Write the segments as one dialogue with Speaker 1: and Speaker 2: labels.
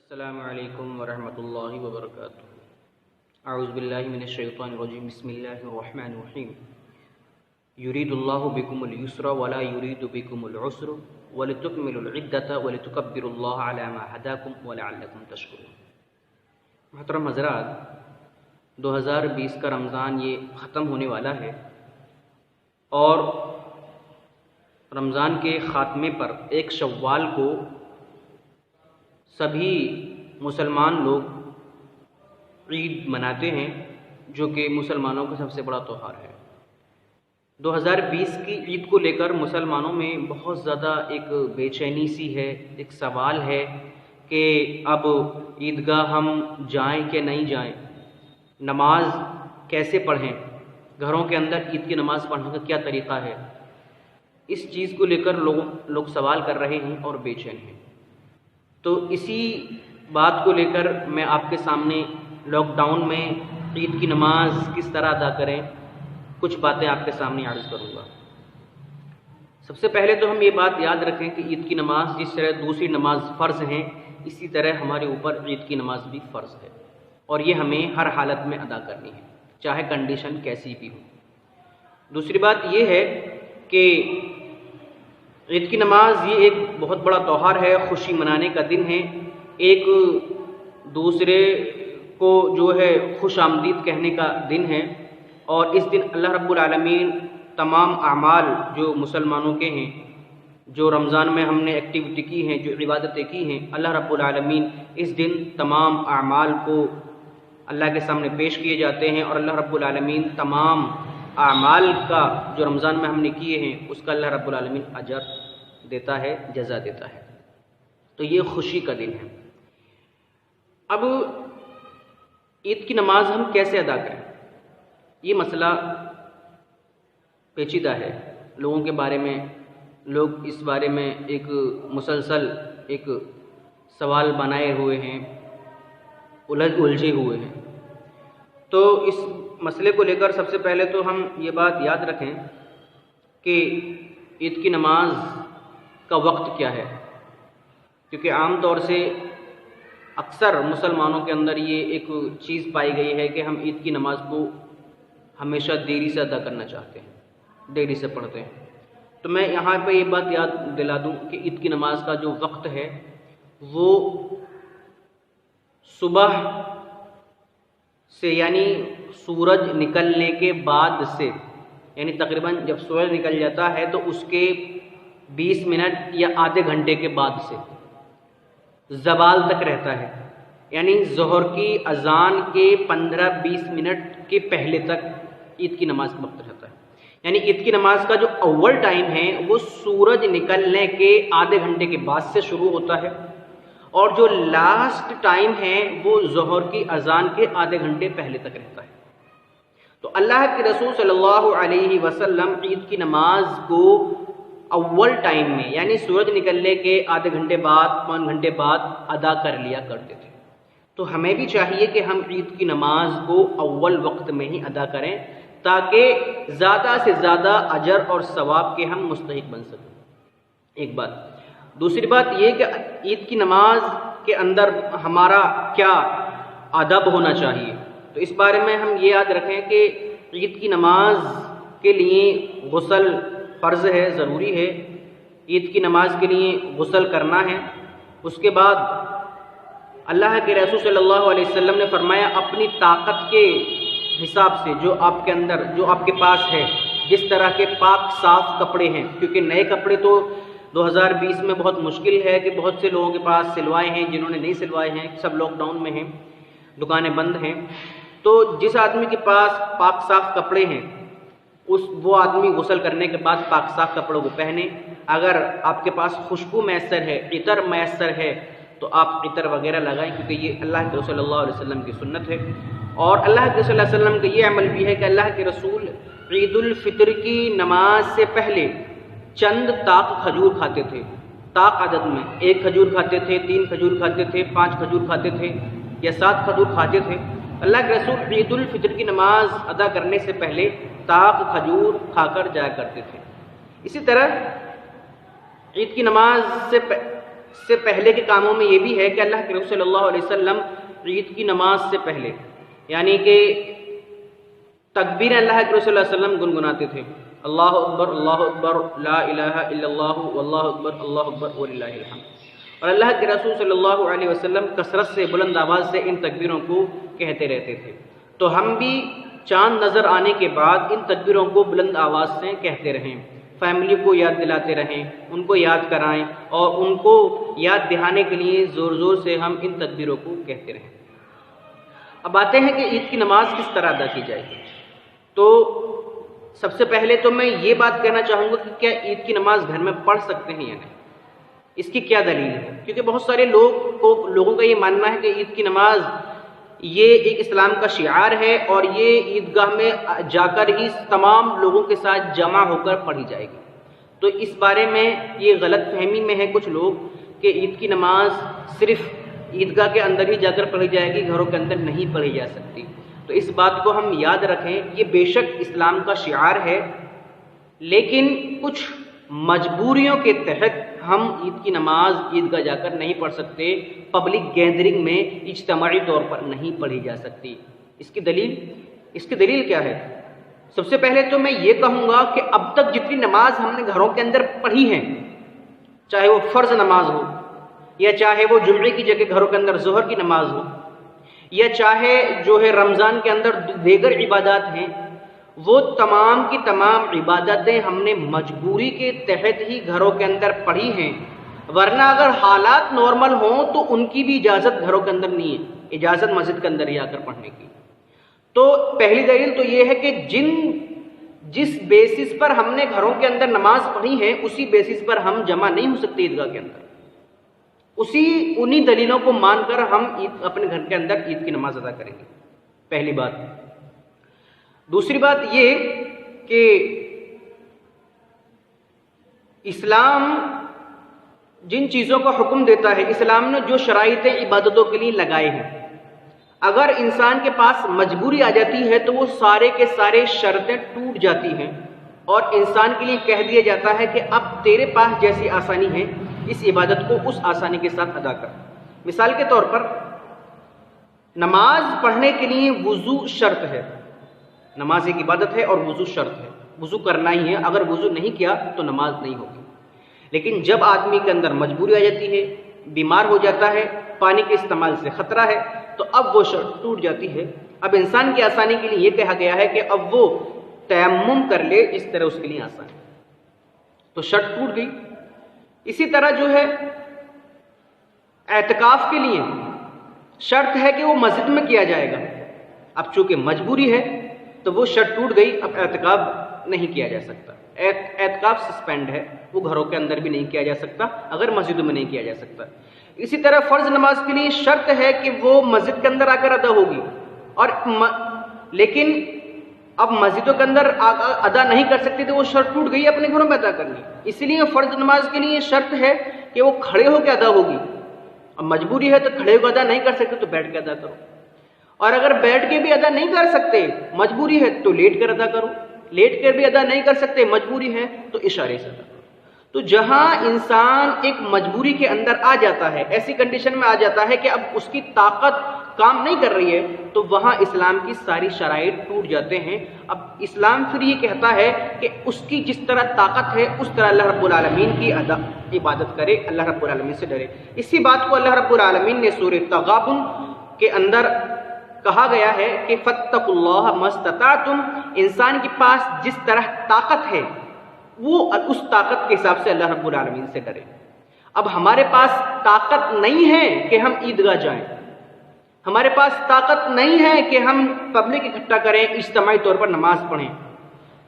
Speaker 1: السلام علیکم ورحمۃ اللہ وبرکاتہ۔ اعوذ باللہ من الشیطان الرجیم، بسم اللہ الرحمن الرحیم۔ یرید اللہ بکم اليسر ولا یرید بکم العسر ولتکملوا العدۃ ولتکبروا اللہ علی ما ہداکم ولعلکم تشکرون۔ محترم حضرات، 2020 کا رمضان یہ ختم ہونے والا ہے، اور رمضان کے خاتمے پر 1 شوال کو سبھی مسلمان لوگ عید مناتے ہیں، جو کہ مسلمانوں کا سب سے بڑا تہوار ہے۔ 2020 کی عید کو لے کر مسلمانوں میں بہت زیادہ ایک بے چینی سی ہے، ایک سوال ہے کہ اب عیدگاہ ہم جائیں کہ نہیں جائیں، نماز کیسے پڑھیں، گھروں کے اندر عید کی نماز پڑھنے کا کیا طریقہ ہے۔ اس چیز کو لے کر لوگ سوال کر رہے ہیں اور بے چین ہیں۔ تو اسی بات کو لے کر میں آپ کے سامنے لاک ڈاؤن میں عید کی نماز کس طرح ادا کریں، کچھ باتیں آپ کے سامنے عرض کروں گا۔ سب سے پہلے تو ہم یہ بات یاد رکھیں کہ عید کی نماز جس طرح دوسری نماز فرض ہیں، اسی طرح ہمارے اوپر عید کی نماز بھی فرض ہے، اور یہ ہمیں ہر حالت میں ادا کرنی ہے، چاہے کنڈیشن کیسی بھی ہو۔ دوسری بات یہ ہے کہ عید کی نماز یہ ایک بہت بڑا تہوار ہے، خوشی منانے کا دن ہے، ایک دوسرے کو جو ہے خوش آمدید کہنے کا دن ہے، اور اس دن اللہ رب العالمین تمام اعمال جو مسلمانوں کے ہیں، جو رمضان میں ہم نے ایکٹیویٹی کی ہیں، جو عبادتیں کی ہیں، اللہ رب العالمین اس دن تمام اعمال کو اللہ کے سامنے پیش کیے جاتے ہیں، اور اللہ رب العالمین تمام اعمال کا جو رمضان میں ہم نے کیے ہیں اس کا اللہ رب العالمین اجر دیتا ہے، جزا دیتا ہے۔ تو یہ خوشی کا دن ہے۔ اب عید کی نماز ہم کیسے ادا کریں، یہ مسئلہ پیچیدہ ہے۔ لوگوں کے بارے میں لوگ اس بارے میں ایک مسلسل ایک سوال بنائے ہوئے ہیں، الجھے ہوئے ہیں۔ تو اس مسئلے کو لے کر سب سے پہلے تو ہم یہ بات یاد رکھیں کہ عید کی نماز کا وقت کیا ہے، کیونکہ عام طور سے اکثر مسلمانوں کے اندر یہ ایک چیز پائی گئی ہے کہ ہم عید کی نماز کو ہمیشہ دیری سے ادا کرنا چاہتے ہیں، دیری سے پڑھتے ہیں۔ تو میں یہاں پہ یہ بات یاد دلا دوں کہ عید کی نماز کا جو وقت ہے وہ صبح سے، یعنی سورج نکلنے کے بعد سے، یعنی تقریباً جب سورج نکل جاتا ہے تو اس کے 20 منٹ یا آدھے گھنٹے کے بعد سے زوال تک رہتا ہے، یعنی ظہر کی اذان کے 15-20 منٹ کے پہلے تک عید کی نماز کا وقت رہتا ہے۔ یعنی عید کی نماز کا جو اول ٹائم ہے وہ سورج نکلنے کے آدھے گھنٹے کے بعد سے شروع ہوتا ہے، اور جو لاسٹ ٹائم ہے وہ ظہر کی اذان کے آدھے گھنٹے پہلے تک رہتا ہے۔ تو اللہ کے رسول صلی اللہ علیہ وسلم عید کی نماز کو اول ٹائم میں، یعنی سورج نکلنے کے آدھے گھنٹے بعد، 5 گھنٹے بعد ادا کر لیا کرتے تھے۔ تو ہمیں بھی چاہیے کہ ہم عید کی نماز کو اول وقت میں ہی ادا کریں، تاکہ زیادہ سے زیادہ اجر اور ثواب کے ہم مستحق بن سکیں۔ ایک بات۔ دوسری بات یہ کہ عید کی نماز کے اندر ہمارا کیا ادب ہونا چاہیے، تو اس بارے میں ہم یہ یاد رکھیں کہ عید کی نماز کے لیے غسل فرض ہے، ضروری ہے۔ عید کی نماز کے لیے غسل کرنا ہے۔ اس کے بعد اللہ کے رسول صلی اللہ علیہ وسلم نے فرمایا اپنی طاقت کے حساب سے جو آپ کے اندر، جو آپ کے پاس ہے، جس طرح کے پاک صاف کپڑے ہیں، کیونکہ نئے کپڑے تو 2020 میں بہت مشکل ہے کہ بہت سے لوگوں کے پاس سلوائے ہیں، جنہوں نے نہیں سلوائے ہیں سب لاک ڈاؤن میں ہیں، دکانیں بند ہیں۔ تو جس آدمی کے پاس پاک صاف کپڑے ہیں وہ آدمی غسل کرنے کے بعد پاک صاف کپڑوں کو پہنے۔ اگر آپ کے پاس خوشبو میسر ہے، عطر میسر ہے، تو آپ عطر وغیرہ لگائیں، کیونکہ یہ اللہ کے رسول صلی اللہ علیہ وسلم کی سنت ہے۔ اور اللہ کے رسول صلی اللہ علیہ وسلم کا یہ عمل بھی ہے کہ اللہ کے رسول عید الفطر کی نماز سے پہلے چند طاق کھجور کھاتے تھے، طاق عدد میں 1 کھجور کھاتے تھے، 3 کھجور کھاتے تھے، 5 کھجور کھاتے تھے، یا 7 کھجور کھاتے تھے۔ اللہ کے رسول عید الفطر کی نماز ادا کرنے سے پہلے طاق کھجور کھا کر جایا کرتے تھے۔ اسی طرح عید کی نماز سے سے پہلے کے کاموں میں یہ بھی ہے کہ اللہ کے رسول صلی اللہ علیہ وسلم عید کی نماز سے پہلے یعنی کہ تکبیر اللہ کے رسول صلی اللہ علیہ وسلم گنگناتے تھے، اللہ اکبر لا الہ الا اللہ واللہ اکبر وللہ الحمد، اور اللہ کے رسول صلی اللہ علیہ وسلم کثرت سے بلند آواز سے ان تکبیروں کو کہتے رہتے تھے۔ تو ہم بھی چاند نظر آنے کے بعد ان تکبیروں کو بلند آواز سے کہتے رہیں، فیملی کو یاد دلاتے رہیں، ان کو یاد کرائیں، اور ان کو یاد دہانے کے لیے زور زور سے ہم ان تکبیروں کو کہتے رہیں۔ اب آتے ہیں کہ عید کی نماز کس طرح ادا کی جائے۔ تو سب سے پہلے تو میں یہ بات کہنا چاہوں گا کہ کیا عید کی نماز گھر میں پڑھ سکتے ہیں یا نہیں، اس کی کیا دلیل ہے؟ کیونکہ بہت سارے لوگوں کا یہ ماننا ہے کہ عید کی نماز یہ ایک اسلام کا شعار ہے اور یہ عیدگاہ میں جا کر ہی تمام لوگوں کے ساتھ جمع ہو کر پڑھی جائے گی۔ تو اس بارے میں یہ غلط فہمی میں ہے کچھ لوگ کہ عید کی نماز صرف عیدگاہ کے اندر ہی جا کر پڑھی جائے گی، گھروں کے اندر نہیں پڑھی جا سکتی۔ تو اس بات کو ہم یاد رکھیں، یہ بے شک اسلام کا شعار ہے، لیکن کچھ مجبوریوں کے تحت ہم عید کی نماز عیدگاہ جا کر نہیں پڑھ سکتے، پبلک گیدرنگ میں اجتماعی طور پر نہیں پڑھی جا سکتی۔ اس کی دلیل کیا ہے؟ سب سے پہلے تو میں یہ کہوں گا کہ اب تک جتنی نماز ہم نے گھروں کے اندر پڑھی ہیں، چاہے وہ فرض نماز ہو یا چاہے وہ جمعے کی جگہ گھروں کے اندر ظہر کی نماز ہو یا چاہے جو ہے رمضان کے اندر دیگر عبادات ہیں، وہ تمام کی تمام عبادتیں ہم نے مجبوری کے تحت ہی گھروں کے اندر پڑھی ہیں، ورنہ اگر حالات نارمل ہوں تو ان کی بھی اجازت گھروں کے اندر نہیں ہے، اجازت مسجد کے اندر ہی آ کر پڑھنے کی۔ تو پہلی دلیل تو یہ ہے کہ جس بیسس پر ہم نے گھروں کے اندر نماز پڑھی ہے اسی بیسس پر ہم جمع نہیں ہو سکتے عیدگاہ کے اندر، انہی دلیلوں کو مان کر ہم اپنے گھر کے اندر عید کی نماز ادا کریں گے، پہلی بات۔ دوسری بات یہ کہ اسلام جن چیزوں کا حکم دیتا ہے، اسلام نے جو شرائط عبادتوں کے لیے لگائے ہیں، اگر انسان کے پاس مجبوری آ جاتی ہے تو وہ سارے کے سارے شرطیں ٹوٹ جاتی ہیں اور انسان کے لیے کہہ دیا جاتا ہے کہ اب تیرے پاس جیسی آسانی ہے اس عبادت کو اس آسانی کے ساتھ ادا کر۔ مثال کے طور پر نماز پڑھنے کے لیے وضو شرط ہے، نماز ایک عبادت ہے اور وضو شرط ہے، وضو کرنا ہی ہے، اگر وضو نہیں کیا تو نماز نہیں ہوگی۔ لیکن جب آدمی کے اندر مجبوری آ جاتی ہے، بیمار ہو جاتا ہے، پانی کے استعمال سے خطرہ ہے، تو اب وہ شرط ٹوٹ جاتی ہے۔ اب انسان کی آسانی کے لیے یہ کہا گیا ہے کہ اب وہ تیمم کر لے، اس طرح اس کے لیے آسان ہے، تو شرط ٹوٹ گئی۔ اسی طرح جو ہے اعتکاف کے لیے شرط ہے کہ وہ مسجد میں کیا جائے گا، اب چونکہ مجبوری ہے تو وہ شرط ٹوٹ گئی، اب اعتکاف نہیں کیا جا سکتا، اعتکاف سسپینڈ ہے، وہ گھروں کے اندر بھی نہیں کیا جا سکتا اگر مسجدوں میں نہیں کیا جا سکتا۔ اسی طرح فرض نماز کے لیے شرط ہے کہ وہ مسجد کے اندر آ کر ادا ہوگی، اور لیکن اب مسجدوں کے اندر ادا نہیں کر سکتے تو وہ شرط ٹوٹ گئی، اپنے گھروں میں ادا کرنی۔ اسی لیے فرض نماز کے لیے شرط ہے کہ وہ کھڑے ہو کے ادا ہوگی، اب مجبوری ہے تو کھڑے ہو کے ادا نہیں کر سکتے تو بیٹھ کے ادا کرو، اور اگر بیٹھ کے بھی ادا نہیں کر سکتے مجبوری ہے تو لیٹ کر ادا کرو، لیٹ کر بھی ادا نہیں کر سکتے مجبوری ہے تو اشارے سے ادا کرو۔ تو جہاں انسان ایک مجبوری کے اندر آ جاتا ہے، ایسی کنڈیشن میں آ جاتا ہے کہ اب اس کی طاقت کام نہیں کر رہی ہے، تو وہاں اسلام کی ساری شرائط ٹوٹ جاتے ہیں۔ اب اسلام پھر یہ کہتا ہے کہ اس کی جس طرح طاقت ہے اس طرح اللہ رب العالمین کی عبادت کرے، اللہ رب العالمین سے ڈرے۔ اسی بات کو اللہ رب العالمین نے سورہ تغابن کے اندر کہا گیا ہے کہ فاتقوا اللہ ما استطعتم، انسان کے پاس جس طرح طاقت ہے وہ اس طاقت کے حساب سے اللہ رب العالمین سے ڈرے۔ اب ہمارے پاس طاقت نہیں ہے کہ ہم عیدگاہ جائیں، ہمارے پاس طاقت نہیں ہے کہ ہم پبلک اکٹھا کریں، اجتماعی طور پر نماز پڑھیں،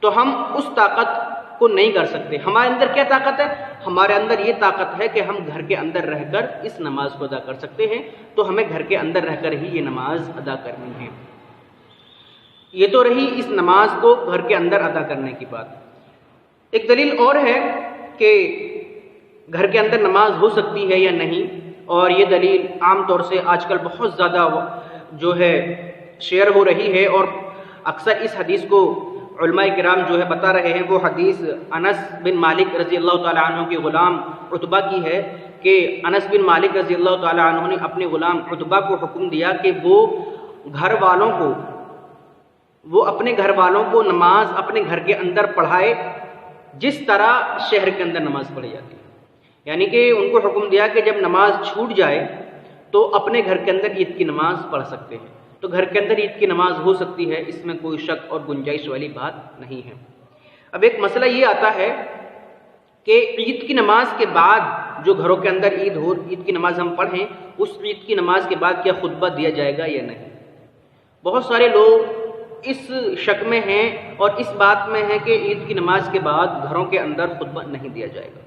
Speaker 1: تو ہم اس طاقت کو نہیں کر سکتے۔ ہمارے اندر کیا طاقت ہے؟ ہمارے اندر یہ طاقت ہے کہ ہم گھر کے اندر رہ کر اس نماز کو ادا کر سکتے ہیں، تو ہمیں گھر کے اندر رہ کر ہی یہ نماز ادا کرنی ہے۔ یہ تو رہی اس نماز کو گھر کے اندر ادا کرنے کی بات۔ ایک دلیل اور ہے کہ گھر کے اندر نماز ہو سکتی ہے یا نہیں، اور یہ دلیل عام طور سے آج کل بہت زیادہ جو ہے شیئر ہو رہی ہے، اور اکثر اس حدیث کو علماء کرام جو ہے بتا رہے ہیں۔ وہ حدیث انس بن مالک رضی اللہ تعالیٰ عنہ کے غلام عتبہ کی ہے کہ انس بن مالک رضی اللہ تعالیٰ عنہ نے اپنے غلام عتبہ کو حکم دیا کہ وہ اپنے گھر والوں کو نماز اپنے گھر کے اندر پڑھائے جس طرح شہر کے اندر نماز پڑھی جاتی ہے، یعنی کہ ان کو حکم دیا کہ جب نماز چھوٹ جائے تو اپنے گھر کے اندر عید کی نماز پڑھ سکتے ہیں۔ تو گھر کے اندر عید کی نماز ہو سکتی ہے، اس میں کوئی شک اور گنجائش والی بات نہیں ہے۔ اب ایک مسئلہ یہ آتا ہے کہ عید کی نماز کے بعد جو گھروں کے اندر عید کی نماز ہم پڑھیں، اس عید کی نماز کے بعد کیا خطبہ دیا جائے گا یا نہیں؟ بہت سارے لوگ اس شک میں ہیں اور اس بات میں ہیں کہ عید کی نماز کے بعد گھروں کے اندر خطبہ نہیں دیا جائے گا،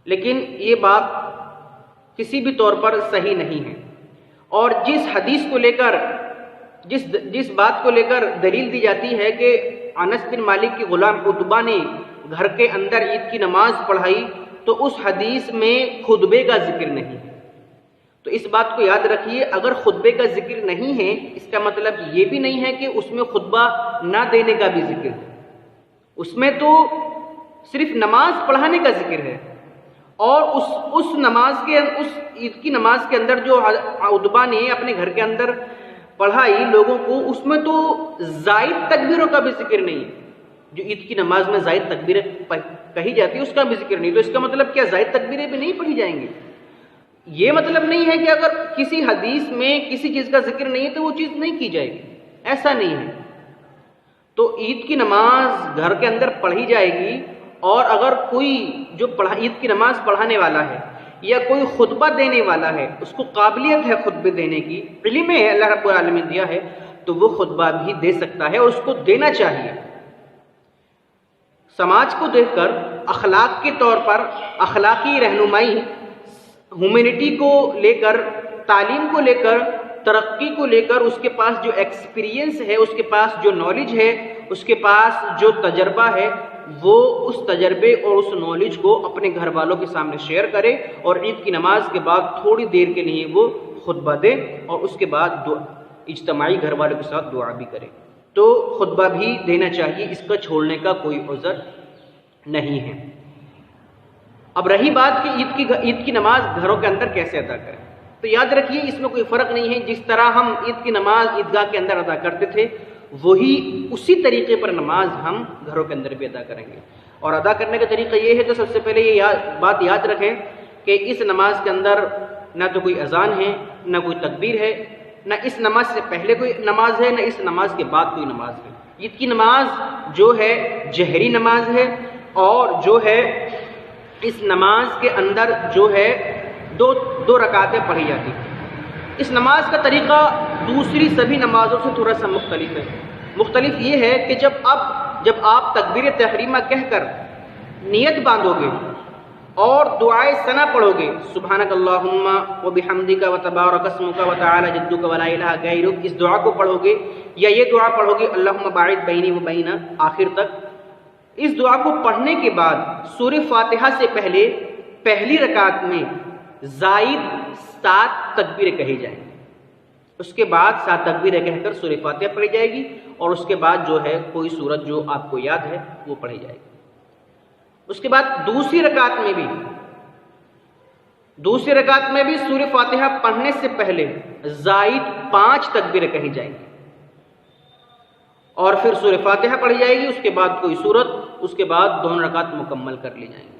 Speaker 1: لیکن یہ بات کسی بھی طور پر صحیح نہیں ہے۔ اور جس حدیث کو لے کر جس بات کو لے کر دلیل دی جاتی ہے کہ انس بن مالک کے غلام عتبہ نے گھر کے اندر عید کی نماز پڑھائی، تو اس حدیث میں خطبے کا ذکر نہیں ہے۔ تو اس بات کو یاد رکھیے، اگر خطبے کا ذکر نہیں ہے اس کا مطلب یہ بھی نہیں ہے کہ اس میں خطبہ نہ دینے کا بھی ذکر ہے، اس میں تو صرف نماز پڑھانے کا ذکر ہے۔ اور اس عید کی نماز کے اندر جو عتبہ نے اپنے گھر کے اندر پڑھائی لوگوں کو، اس میں تو زائد تکبیروں کا بھی ذکر نہیں ہے۔ جو عید کی نماز میں زائد تکبیریں کہی جاتی ہے اس کا بھی ذکر نہیں، تو اس کا مطلب کیا زائد تکبیریں بھی نہیں پڑھی جائیں گی؟ یہ مطلب نہیں ہے کہ اگر کسی حدیث میں کسی چیز کا ذکر نہیں ہے تو وہ چیز نہیں کی جائے گی، ایسا نہیں ہے۔ تو عید کی نماز گھر کے اندر پڑھی جائے گی، اور اگر کوئی جو عید کی نماز پڑھانے والا ہے یا کوئی خطبہ دینے والا ہے، اس کو قابلیت ہے خطبے دینے کی، علم ہے اللہ رب العالمین دیا ہے، تو وہ خطبہ بھی دے سکتا ہے اور اس کو دینا چاہیے۔ سماج کو دیکھ کر اخلاق کے طور پر اخلاقی رہنمائی، ہیومینٹی کو لے کر، تعلیم کو لے کر، ترقی کو لے کر، اس کے پاس جو ایکسپیرینس ہے، اس کے پاس جو نالج ہے، اس کے پاس جو تجربہ ہے، وہ اس تجربے اور اس نالج کو اپنے گھر والوں کے سامنے شیئر کرے، اور عید کی نماز کے بعد تھوڑی دیر کے لیے وہ خطبہ دے، اور اس کے بعد اجتماعی گھر والوں کے ساتھ دعا بھی کرے۔ تو خطبہ بھی دینا چاہیے، اس کا چھوڑنے کا کوئی عذر نہیں ہے۔ اب رہی بات کہ عید کی نماز گھروں کے اندر کیسے ادا کریں، تو یاد رکھیے اس میں کوئی فرق نہیں ہے۔ جس طرح ہم عید کی نماز عیدگاہ کے اندر ادا کرتے تھے، وہی اسی طریقے پر نماز ہم گھروں کے اندر بھی ادا کریں گے۔ اور ادا کرنے کا طریقہ یہ ہے، تو سب سے پہلے یہ بات یاد رکھیں کہ اس نماز کے اندر نہ تو کوئی اذان ہے، نہ کوئی تکبیر ہے، نہ اس نماز سے پہلے کوئی نماز ہے، نہ اس نماز کے بعد کوئی نماز ہے۔ عید کی نماز جو ہے جہری نماز ہے، اور جو ہے اس نماز کے اندر جو ہے دو رکعتیں پڑھی جاتی ہیں۔ اس نماز کا طریقہ دوسری سبھی نمازوں سے تھوڑا سا مختلف ہے۔ مختلف یہ ہے کہ جب آپ تکبیر تحریمہ کہہ کر نیت باندھو گے اور دعائے ثنا پڑھو گے، سبحانک اللہم و بحمدک و تبارک اسمک و تعالی جدک و لا الہ غیرک، اس دعا کو پڑھو گے، یا یہ دعا پڑھو گے اللہم باعد بینی و بین آخر تک۔ اس دعا کو پڑھنے کے بعد سورہ فاتحہ سے پہلے پہلی رکعت میں زائد 7 تکبیریں کہی جائیں گی، اس کے بعد 7 تکبیریں کہہ کر سورہ فاتحہ پڑھی جائے گی، اور اس کے بعد جو ہے کوئی سورت جو آپ کو یاد ہے وہ پڑھی جائے گی۔ اس کے بعد دوسری رکعت میں بھی سورہ فاتحہ پڑھنے سے پہلے زائد 5 تکبیریں کہی جائیں گی، اور پھر سورہ فاتحہ پڑھی جائے گی، اس کے بعد کوئی سورت، اس کے بعد 2 رکعت مکمل کر لی جائیں گی۔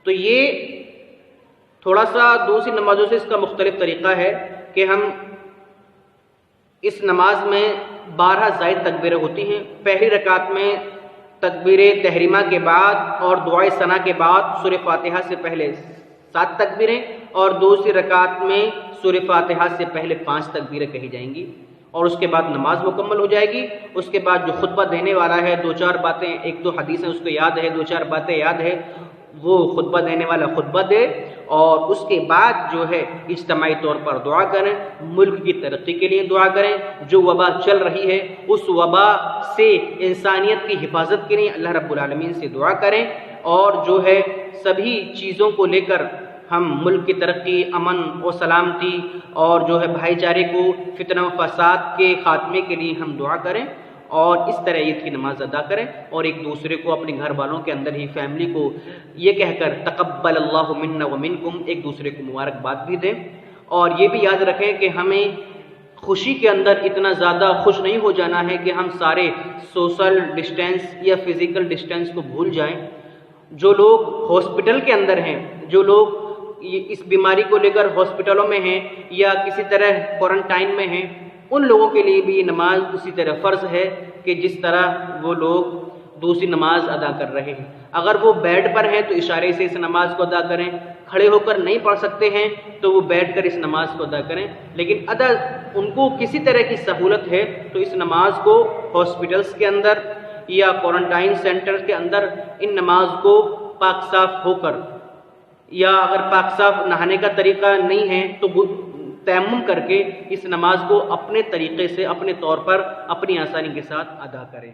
Speaker 1: تو یہ تھوڑا سا دوسری نمازوں سے اس کا مختلف طریقہ ہے کہ ہم اس نماز میں 12 زائد تکبیریں ہوتی ہیں۔ پہلی رکعت میں تکبیر تحریمہ کے بعد اور دعائے ثنا کے بعد سورہ فاتحہ سے پہلے 7 تکبیریں، اور دوسری رکعت میں سورہ فاتحہ سے پہلے 5 تکبیریں کہی جائیں گی، اور اس کے بعد نماز مکمل ہو جائے گی۔ اس کے بعد جو خطبہ دینے والا ہے 2-4 باتیں، 1-2 حدیثیں اس کو یاد ہے، 2-4 باتیں یاد ہے، وہ خطبہ دینے والا خطبہ دے، اور اس کے بعد جو ہے اجتماعی طور پر دعا کریں، ملک کی ترقی کے لیے دعا کریں، جو وبا چل رہی ہے اس وبا سے انسانیت کی حفاظت کے لیے اللہ رب العالمین سے دعا کریں، اور جو ہے سبھی چیزوں کو لے کر ہم ملک کی ترقی، امن و سلامتی، اور جو ہے بھائی چارے کو، فتنہ و فساد کے خاتمے کے لیے ہم دعا کریں، اور اس طرح عید کی نماز ادا کریں اور ایک دوسرے کو اپنے گھر والوں کے اندر ہی فیملی کو یہ کہہ کر تقبل اللہ منا ومنکم ایک دوسرے کو مبارکباد بھی دیں۔ اور یہ بھی یاد رکھیں کہ ہمیں خوشی کے اندر اتنا زیادہ خوش نہیں ہو جانا ہے کہ ہم سارے سوشل ڈسٹینس یا فزیکل ڈسٹینس کو بھول جائیں۔ جو لوگ ہاسپٹل کے اندر ہیں، جو لوگ اس بیماری کو لے کر ہاسپٹلوں میں ہیں یا کسی طرح کوارنٹائن میں ہیں، ان لوگوں کے لیے بھی یہ نماز اسی طرح فرض ہے کہ جس طرح وہ لوگ دوسری نماز ادا کر رہے ہیں۔ اگر وہ بیڈ پر ہیں تو اشارے سے اس نماز کو ادا کریں، کھڑے ہو کر نہیں پڑھ سکتے ہیں تو وہ بیٹھ کر اس نماز کو ادا کریں، لیکن اگر ان کو کسی طرح کی سہولت ہے تو اس نماز کو ہاسپٹلس کے اندر یا کوارنٹائن سینٹر کے اندر ان نماز کو پاک صاف ہو کر، یا اگر پاک صاف نہانے کا طریقہ نہیں ہے تو تیمم کر کے اس نماز کو اپنے طریقے سے، اپنے طور پر، اپنی آسانی کے ساتھ ادا کریں۔